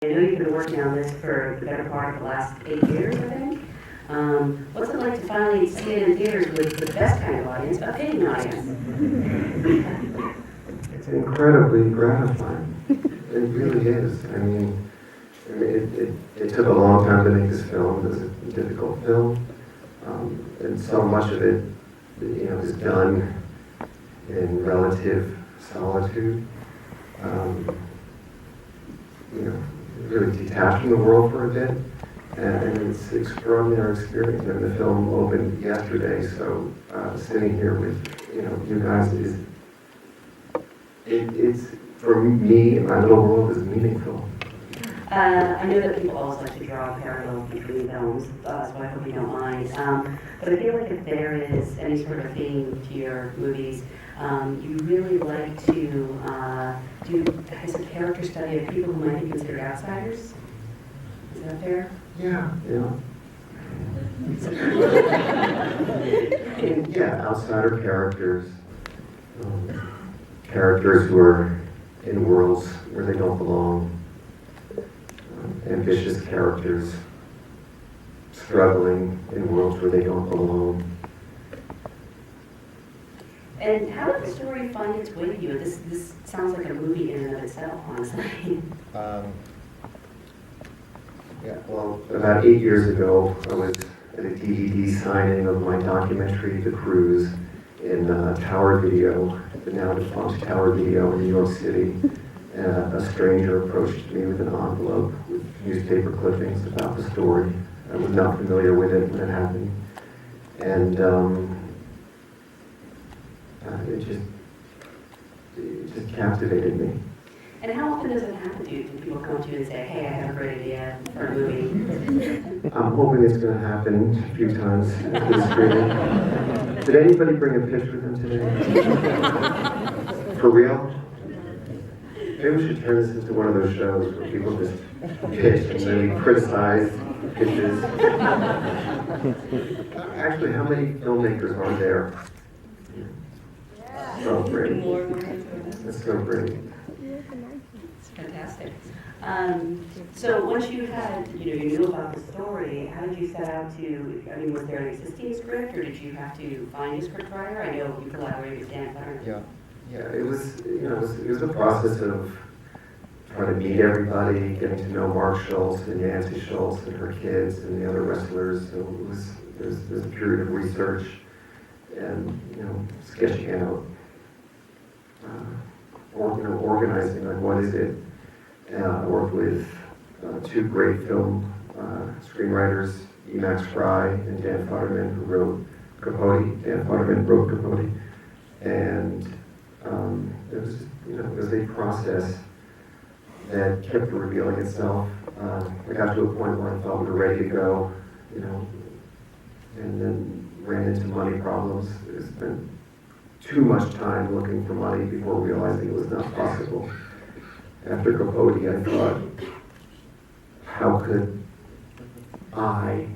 I know you've been working on this for the better part of the last 8 years, I think. What's it like to finally see it in theaters with the best kind of audience, a paying audience? It's incredibly gratifying. It really is. I mean, it took a long time to make this film. It was a difficult film. And so much of it, is done in relative solitude. Really detached from the world for a bit. And it's an extraordinary experience. And the film opened yesterday, so sitting here with, you guys it's for me, in my little world, is meaningful. I know that people always like to draw parallels between films, so I hope you don't mind. But I feel like if there is any sort of theme to your movies, you really like to do, I guess, a character study of people who might be considered outsiders. Is that fair? Yeah. And outsider characters. Characters who are in worlds where they don't belong. Ambitious characters struggling in worlds where they don't belong. And how did the story find its way to you? This sounds like a movie in and of itself, honestly. Well, about 8 years ago, I was at a DVD signing of my documentary, The Cruise, in Tower Video, the now defunct Tower Video in New York City. A stranger approached me with an envelope with newspaper clippings about the story. I was not familiar with it when it happened. And it just captivated me. And how often does it happen to you? Do people come to you and say, hey, I have a great idea for a movie? I'm hoping it's going to happen a few times after the screening. Did anybody bring a pitch with them today? For real? Maybe we should turn this into one of those shows where people just pitch and then we criticize pitches. Actually, how many filmmakers are there? So great. That's so great. It's fantastic. So once you had, you knew about the story, how did you set out to, was there an existing script or did you have to find a script writer? I know you collaborated with Dan Fletcher. Yeah, it was, it was a process of trying to meet everybody, getting to know Mark Schultz and Nancy Schultz and her kids and the other wrestlers. So it was a period of research and, sketching out, organizing, like, what is it? I worked with two great film screenwriters, Emax Fry and Dan Futterman, who wrote Capote. Dan Futterman wrote Capote. And it was a process that kept revealing itself. I got to a point where I thought we were ready to go, and then ran into money problems. I spent too much time looking for money before realizing it was not possible. After Capote, I thought, how could I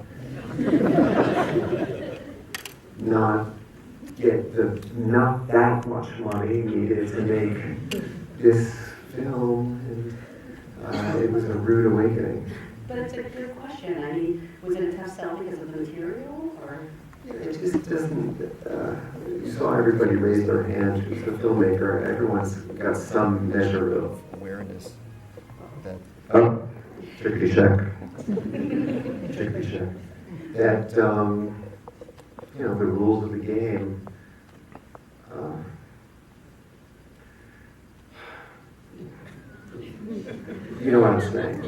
not get not that much money needed to make this film, and it was a rude awakening. But it's a good question. Was it a tough sell because of the material, or? It just doesn't, you saw everybody raise their hand who's a filmmaker. Everyone's got some measure of awareness that... Oh, chickadee check. Chickadee check. That, the rules of the game, you know what I'm saying.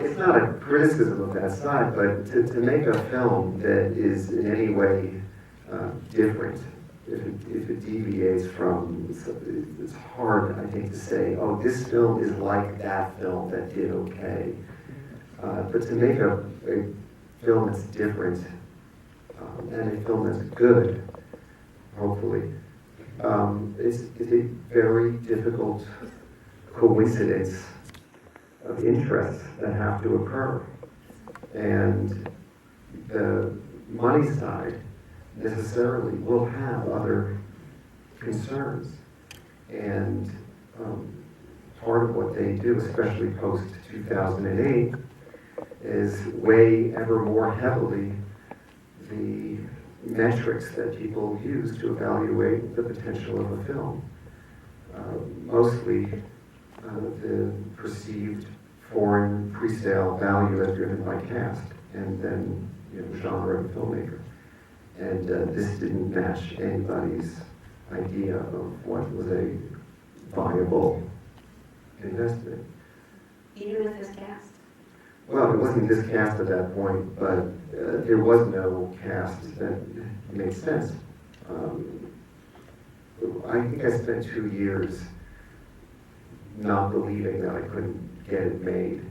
It's not a criticism of that side, but to make a film that is in any way different, if it deviates from, it's hard, I think, to say, oh, this film is like that film that did okay. But to make a film that's different, and a film that's good, hopefully, it's a very difficult coincidence of interests that have to occur. And the money side necessarily will have other concerns. And part of what they do, especially post 2008, is weigh ever more heavily the metrics that people use to evaluate the potential of a film. Mostly the perceived foreign pre-sale value as driven by cast, and then genre and filmmaker. And this didn't match anybody's idea of what was a viable investment. Even with this cast? Well, it wasn't this cast at that point, but there was no cast that made sense. I think I spent 2 years not believing that I couldn't get it made,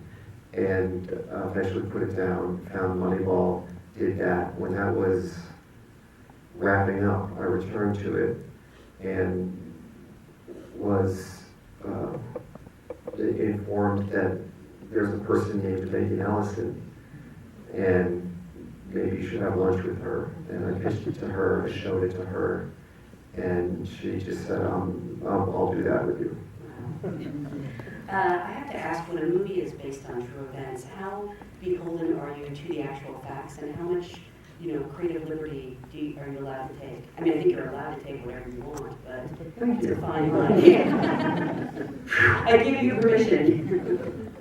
and eventually put it down, found Moneyball, did that. When that was wrapping up, I returned to it and was informed that there's a person named Megan Ellison, and maybe you should have lunch with her. And I pitched it to her, I showed it to her, and she just said, I'll do that with you. I have to ask, when a movie is based on true events, how beholden are you to the actual facts, and how much, creative liberty are you allowed to take? I mean, I think you're allowed to take whatever you want, but it's a fine line. I give you permission.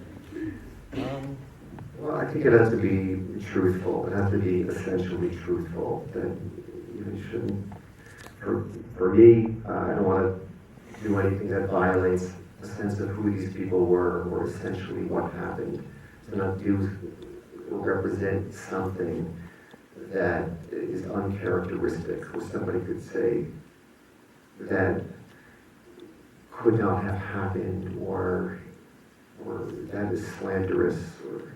Well, I think it has to be truthful. It has to be essentially truthful. That you shouldn't. For me, I don't want to do anything that violates a sense of who these people were or essentially what happened. To not do or represent something that is uncharacteristic, or somebody could say that could not have happened, or that is slanderous, or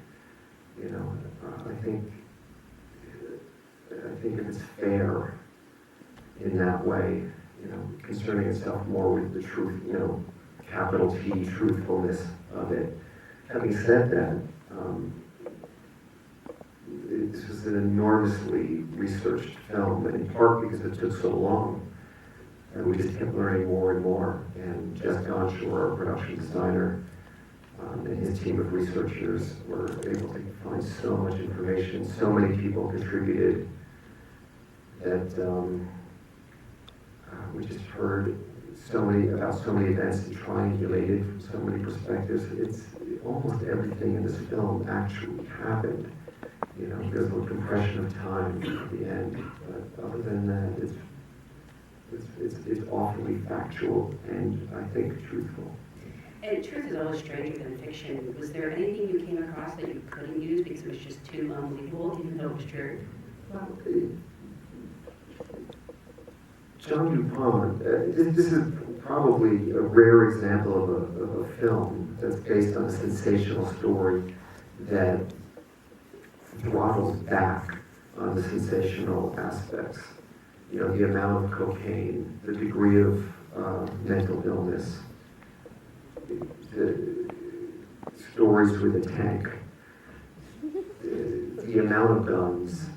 I think if it's fair in that way, concerning itself more with the truth, capital T, truthfulness of it. Having said that, this was an enormously researched film, in part because it took so long, and we just kept learning more and more. And Jess Gonshore, our production designer, and his team of researchers were able to find so much information. So many people contributed that we just heard about so many events and triangulated from so many perspectives. It's almost everything in this film actually happened. There's a compression of time at the end, but other than that, it's awfully factual and I think truthful. And truth is always stranger than fiction. Was there anything you came across that you couldn't use because it was just too unbelievable, even though it was true? Well, John DuPont, this is probably a rare example of a film that's based on a sensational story that throttles back on the sensational aspects. The amount of cocaine, the degree of mental illness, the stories with a tank, the amount of guns,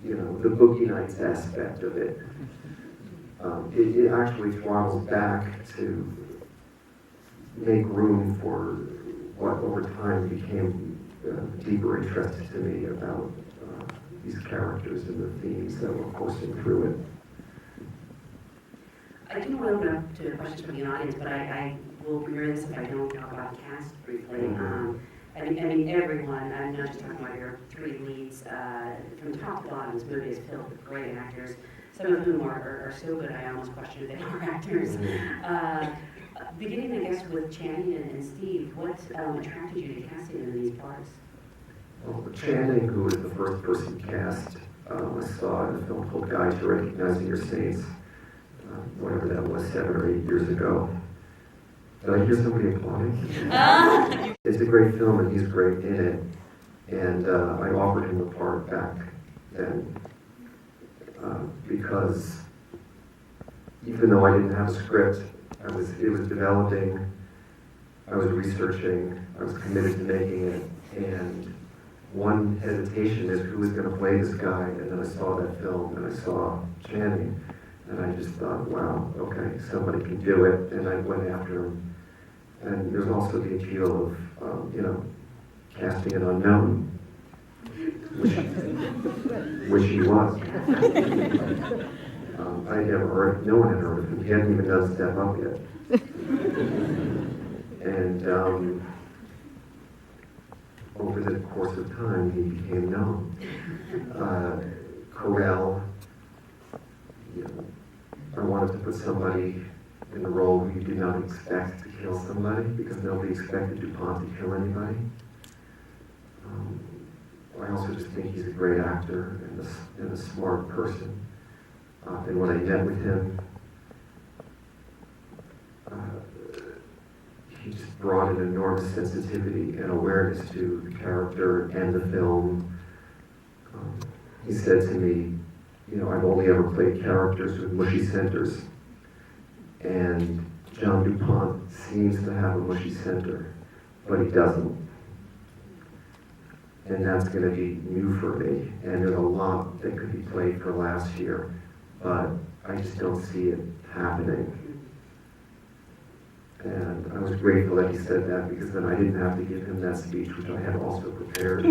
the boogie nights aspect of it. It actually throttles back to make room for what over time became deeper interest to me about these characters and the themes that were coursing through it. I do want to open up to questions from the audience, but I will mirror this if I don't talk about the cast briefly. I mean, everyone, I'm not just talking about your three leads, from top to bottom, this movie is filled with great actors, some of whom are so good I almost question if they are actors. Beginning, I guess, with Channing and Steve, what attracted you to casting them in these parts? Well, Channing, who was the first person cast, I saw in a film called Guide to Recognizing Your Saints, whatever that was, 7 or 8 years ago. Did I hear somebody applauding? It's a great film and he's great in it. And I offered him the part back then because even though I didn't have a script, it was developing, I was researching, I was committed to making it, and one hesitation is who was going to play this guy, and then I saw that film and I saw Channing, And I just thought, wow, okay, somebody can do it, and I went after him. And there's also the appeal of, casting an unknown, which he was. I never heard, no one had heard of him. He hadn't even done Step Up yet. And over the course of time, he became known. Carrell, I wanted to put somebody in the role who you did not expect to kill somebody, because nobody expected DuPont to kill anybody. I also just think he's a great actor and a smart person. And when I met with him, he just brought an enormous sensitivity and awareness to the character and the film. He said to me, I've only ever played characters with mushy centers, and John DuPont seems to have a mushy center, but he doesn't. And that's going to be new for me, and there's a lot that could be played for last year, but I just don't see it happening. And I was grateful that he said that, because then I didn't have to give him that speech, which I had also prepared.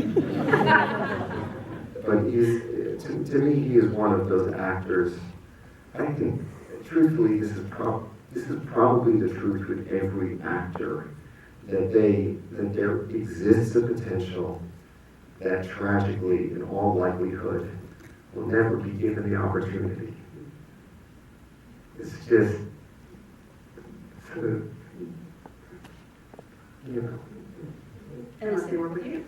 But to me, he is one of those actors. I think, truthfully, this is probably the truth with every actor, that there exists a potential that tragically, in all likelihood, will never be given the opportunity. It's just, Unless they work with you.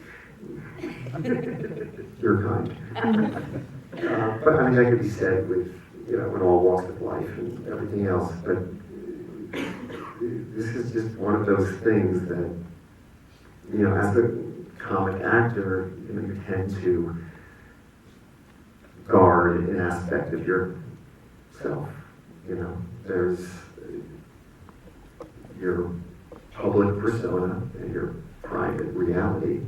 You're kind. But I mean, that could be said with, in all walks of life and everything else, but this is just one of those things that, as a comic actor, you tend to guard an aspect of yourself. There's your public persona and your private reality,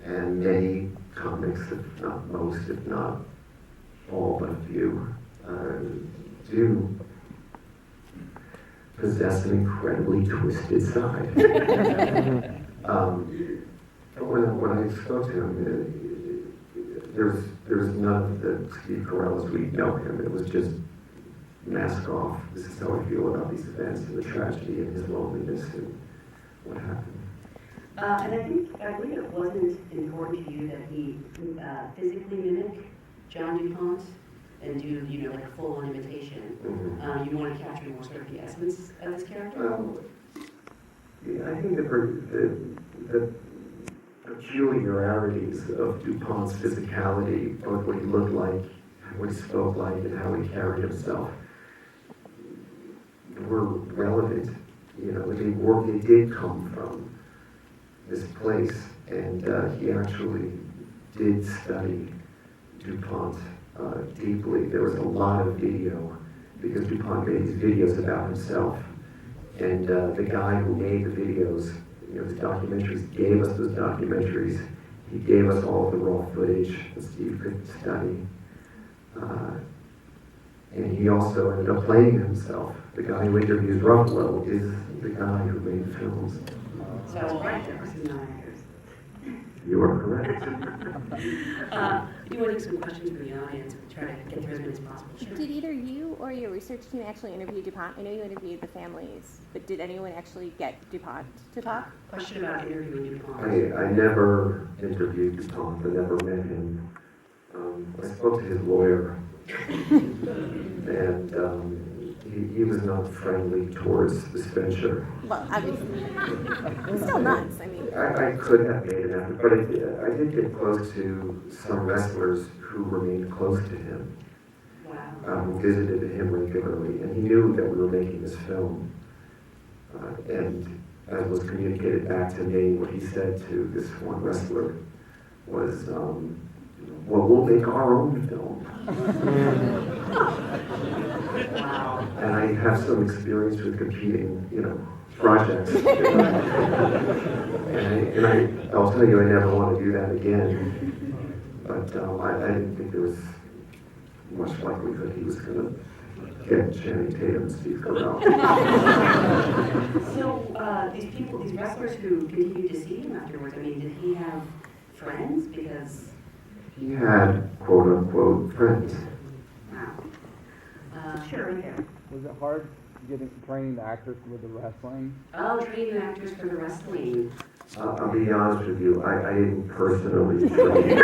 and many comics, if not most, if not all but a few, do possess an incredibly twisted side. But when I spoke to him, there's none of the Steve Carrell as we know him. It was just mask off. This is how I feel about these events and the tragedy and his loneliness and what happened. And I believe it wasn't important to you that he physically mimic John DuPont and do, like a full-on imitation. Mm-hmm. You want to capture more sort of the essence of his character? Yeah, I think the peculiarities of DuPont's physicality, both what he looked like, what he spoke like, and how he carried himself, were relevant. They did come from this place, and he actually did study DuPont deeply. There was a lot of video, because DuPont made these videos about himself, and the guy who made the videos, his documentaries, gave us those documentaries. He gave us all of the raw footage that Steve could study. And he also ended up playing himself. The guy who interviews Ruffalo is the guy who made the films. So I was right, there were some non-actors. You are correct. You want to take some questions from the audience and try to get through as many as possible? Sure. Did either you or your research team actually interview DuPont? I know you interviewed the families, but did anyone actually get DuPont to talk? Question about interviewing DuPont. I never interviewed DuPont. I never met him. I spoke to his lawyer, and he was not friendly towards the Spencer. Well, obviously. It's still nuts, I mean. I could have made an effort, but I did get close to some wrestlers who remained close to him, who visited him regularly, and he knew that we were making this film. And as was communicated back to me, what he said to this one wrestler was, well, we'll make our own film. Wow. And I have some experience with competing, projects. and I'll tell you, I never want to do that again. But I didn't think there was much likelihood he was going to Get Channing Tatum, Steve Carrell. So, these people, these wrestlers who continued to see him afterwards, I mean, did he have friends? Because, He had quote unquote friends. wow. Sure, right there. Was it hard training the actors with the wrestling? Oh, training the actors for the wrestling. I'll be honest with you, I didn't personally train.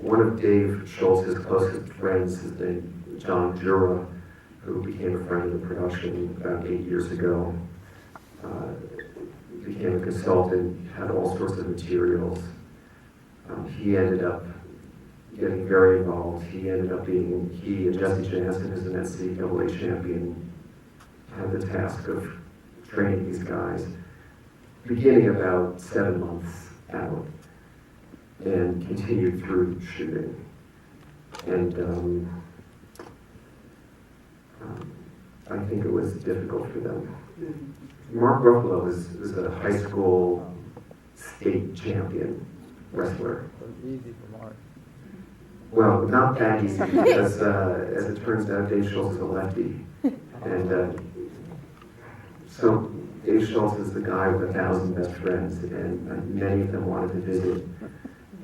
One of Dave Schultz's closest friends is named John Jura, who became a friend of the production about 8 years ago. Became a consultant, had all sorts of materials. He ended up getting very involved. He ended up being, he and Jesse Jansen, who's an NCAA champion, had the task of training these guys, beginning about 7 months out, and continued through shooting. And I think it was difficult for them. Mark Ruffalo is a high school state champion wrestler. It was easy for Mark. Well, not that easy, because as it turns out, Dave Schultz is a lefty. And so Dave Schultz is the guy with 1,000 best friends, and many of them wanted to visit.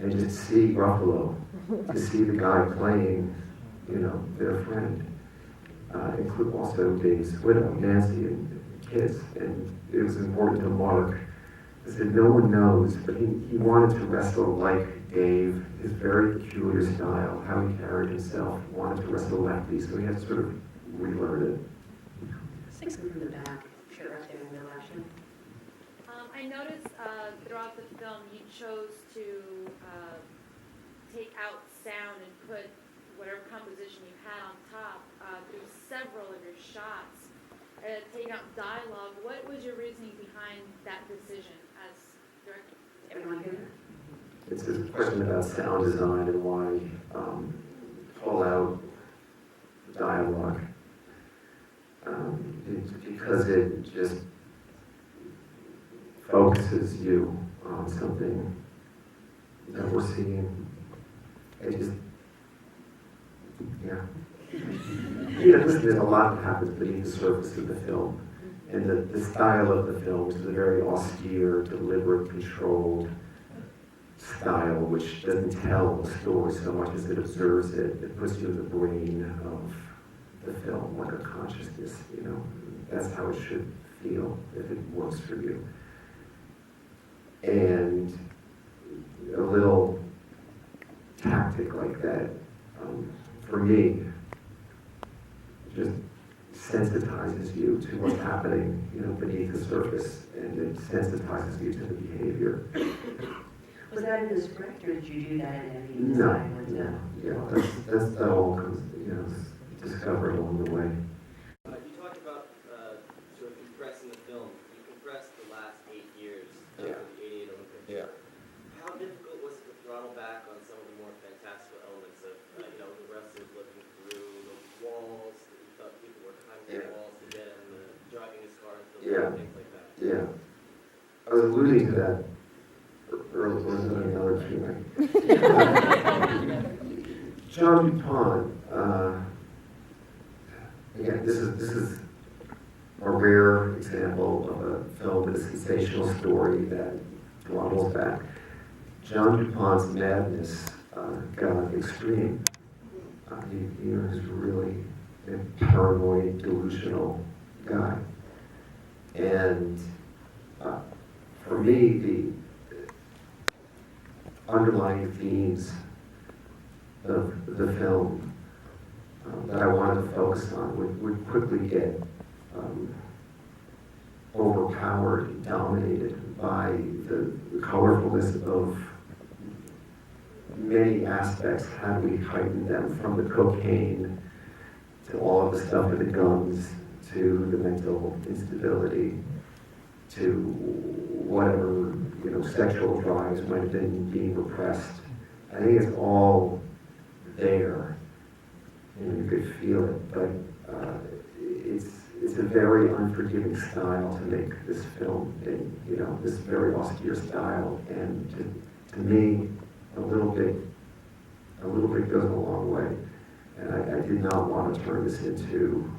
And just to see Ruffalo, to see the guy playing, their friend, include also Dave's widow, Nancy, and kids. And it was important to Mark. I said, no one knows, but he wanted to wrestle like Dave, his very peculiar style, how he carried himself, wanted to wrestle lefty, so he had to sort of relearn it. Six from the back. Sure, right there in the action. I noticed throughout the film you chose to take out sound and put whatever composition you had on top through several of your shots, taking out dialogue. What was your reasoning behind that decision as director? Everyone here? It's a question about sound design and why pull out dialogue. It's because it just focuses you on something that we're seeing. It just, listen, there's a lot that happens beneath the surface of the film. And the style of the film, which is a very austere, deliberate, controlled style, which doesn't tell the story so much as it observes it. It puts you in the brain of the film, like a consciousness, That's how it should feel if it works for you. And a little tactic like that, for me, just sensitizes you to what's happening, beneath the surface, and it sensitizes you to the behavior. Was that in the script, or did you do that in any No, design? that all comes, discovered along the way. You talked about sort of compressing the film. You compressed the last 8 years of Yeah. the '88 Olympics. Yeah. How difficult was it to throttle back on some of the more fantastical elements of, the wrestlers looking through the walls, that you thought people were climbing through the walls to get him, driving his car into the wall, things like that? Yeah. I was alluding to that earlier, was it another Q&A? John DuPont, again, this is a rare example of a film with a sensational story that throttle back. John DuPont's madness got extreme. He was really a paranoid, delusional guy. And for me, the underlying themes of the film that I wanted to focus on would quickly get overpowered and dominated by the colorfulness of many aspects had we heightened them, from the cocaine to all of the stuff with the guns to the mental instability to whatever sexual drives might have been being repressed. I think it's all there, and you could feel it, but it's a very unforgiving style to make this film, in this very austere style, and to me, a little bit A little bit goes a long way. And I did not want to turn this into,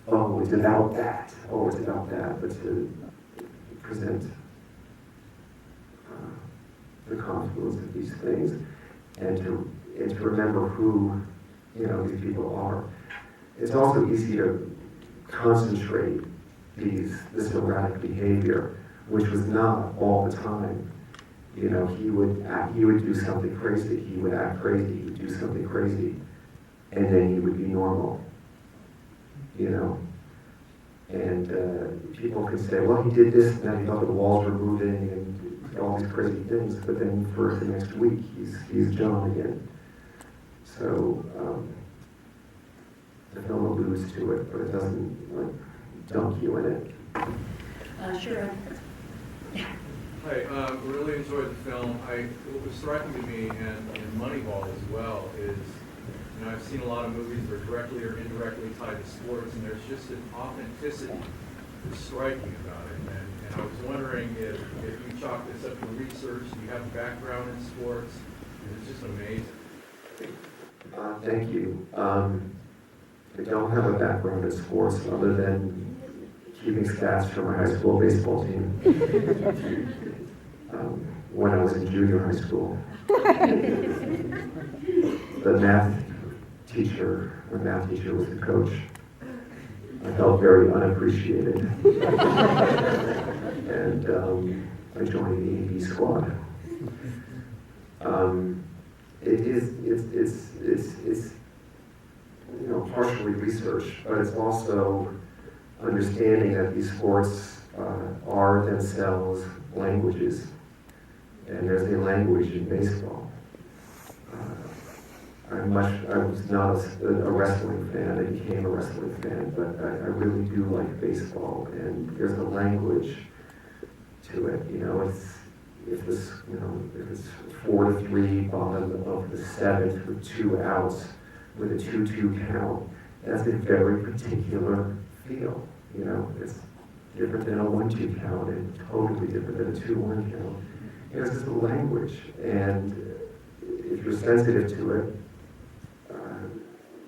oh, it's about that, but to present the confluence of these things and to remember who, these people are. It's also easy to concentrate this erratic behavior, which was not all the time. He would do something crazy, he would act crazy, he would do something crazy, and then he would be normal, And people can say, well, he did this, and then he thought the walls were moving, and all these crazy things, but then for the next week, he's John again. So, the film alludes to it, but it doesn't, dunk you in it. Sure. Hi, really enjoyed the film. What was striking to me, and in Moneyball as well, is, I've seen a lot of movies that are directly or indirectly tied to sports, and there's just an authenticity that's striking about it. And I was wondering if you chalk this up to research, do you have a background in sports? It's just amazing. Thank you. I don't have a background in sports other than keeping stats for my high school baseball team when I was in junior high school. The math teacher was the coach. I felt very unappreciated. And I joined the AV squad. It's partially research, but it's also understanding that these sports are themselves languages, and there's a language in baseball. I was not a wrestling fan. I became a wrestling fan, but I really do like baseball, and there's a language to it. If it's 4-3, bottom of the seventh with 2 outs with a 2-2 count, that's a very particular feel. It's different than a 1-2 count and totally different than a 2-1 count. It's just a language, and if you're sensitive to it,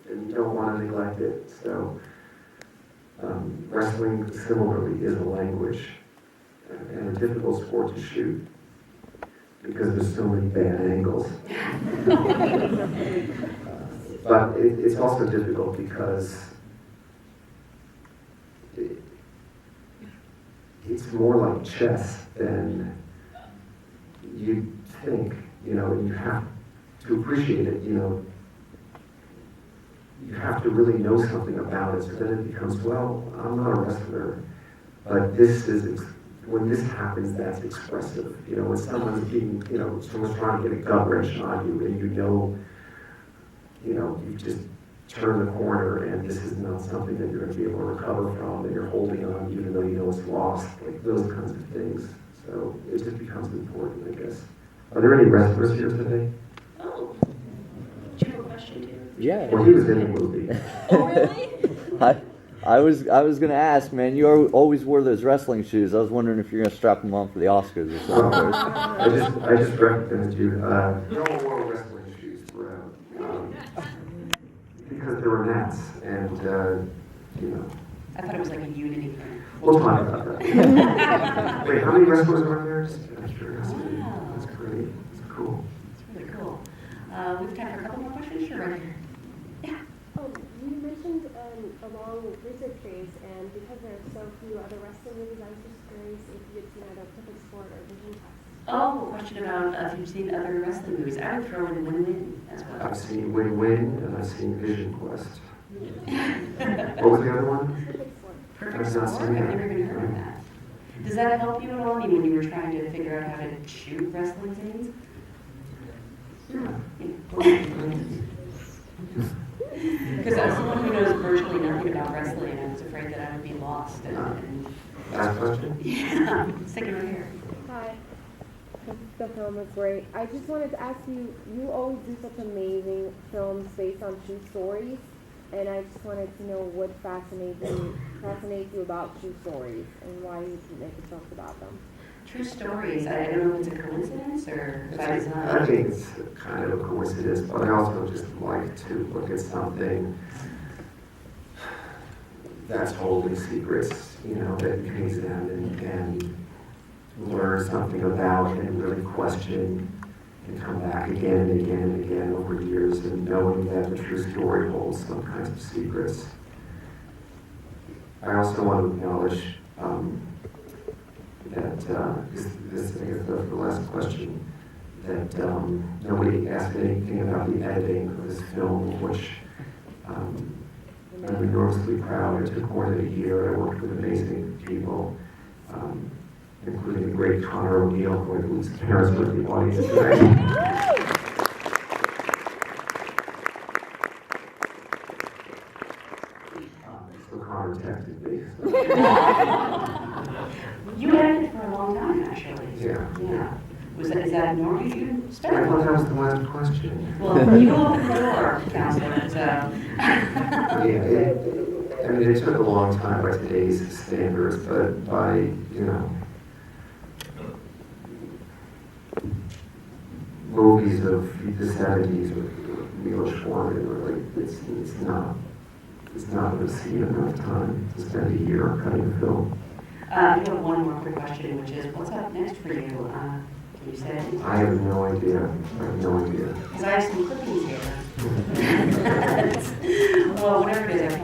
and you don't want to neglect it. So wrestling similarly is a language and a difficult sport to shoot because there's so many bad angles. But it's also difficult because it's more like chess than you think, and you have to appreciate it, you have to really know something about it, so then it becomes, well, I'm not a wrestler, but when this happens, that's expressive. When someone's someone's trying to get a gut wrench on you, and you just turn the corner, and this is not something that you're going to be able to recover from, and you're holding on even though you know it's lost, like those kinds of things. So it just becomes important, I guess. Are there any wrestlers here today? Oh, do you have a question too? Yeah. Well, he was in the movie. Oh, really? I was gonna ask, man. You always wore those wrestling shoes. I was wondering if you're gonna strap them on for the Oscars or something. I just recognized you. No one wore wrestling shoes throughout because there were mats, and I thought it was like a unity thing. we'll talk about that. Wait, how many wrestlers are there? Just out of curiosity. Wow. That's great. That's cool. It's really cool. We've time for a couple more questions. Sure, right here. Yeah. You mentioned a long research phase, and because there are so few other wrestling movies, I was just curious if you had seen either Perfect Sport or Vision Quest. Oh, a question about if you've seen other wrestling movies. I would throw in Win-Win as well. I've seen Win-Win and I've seen Vision Quest. What was the other one? Perfect Sport. Perfect I've not Sport? seen I've that. never even heard of that. Does that help you at all? I mean, when you were trying to figure out how to shoot wrestling scenes? Because as someone who knows virtually nothing about wrestling, I was afraid that I would be lost. Last question? Yeah, sticking right here. Hi. The film was great. I just wanted to ask you, you always do such amazing films based on true stories, and I just wanted to know what fascinates you about true stories and why you make films about them. true stories, I don't know if it's a coincidence or by I design. think it's kind of a coincidence, but I also just like to look at something that's holding secrets, you know, that you can examine and learn something about and really question and come back again and again and again over years, and knowing that the true story holds some kinds of secrets. I also want to acknowledge that this I guess the last question, that nobody asked anything about the editing of this film, which I'm enormously proud. It took more than a year. I worked with amazing people, including the great Connor O'Neill, who I believe his parents were in the audience tonight. So Connor texted me. You had it for a long time, actually. Yeah. Yeah. Is that normal? You didn't I spend thought that was the last question. Well, you opened the door, counselor, so. Yeah, I mean, it took a long time by today's standards, but by, you know, movies of the 70s with Milos Forman, really, it's not going to see enough time to spend a year cutting film. I have one more quick question, which is, what's up next for you? Can you say? I have no idea. Because I have some clippings here. Well, whatever it is, I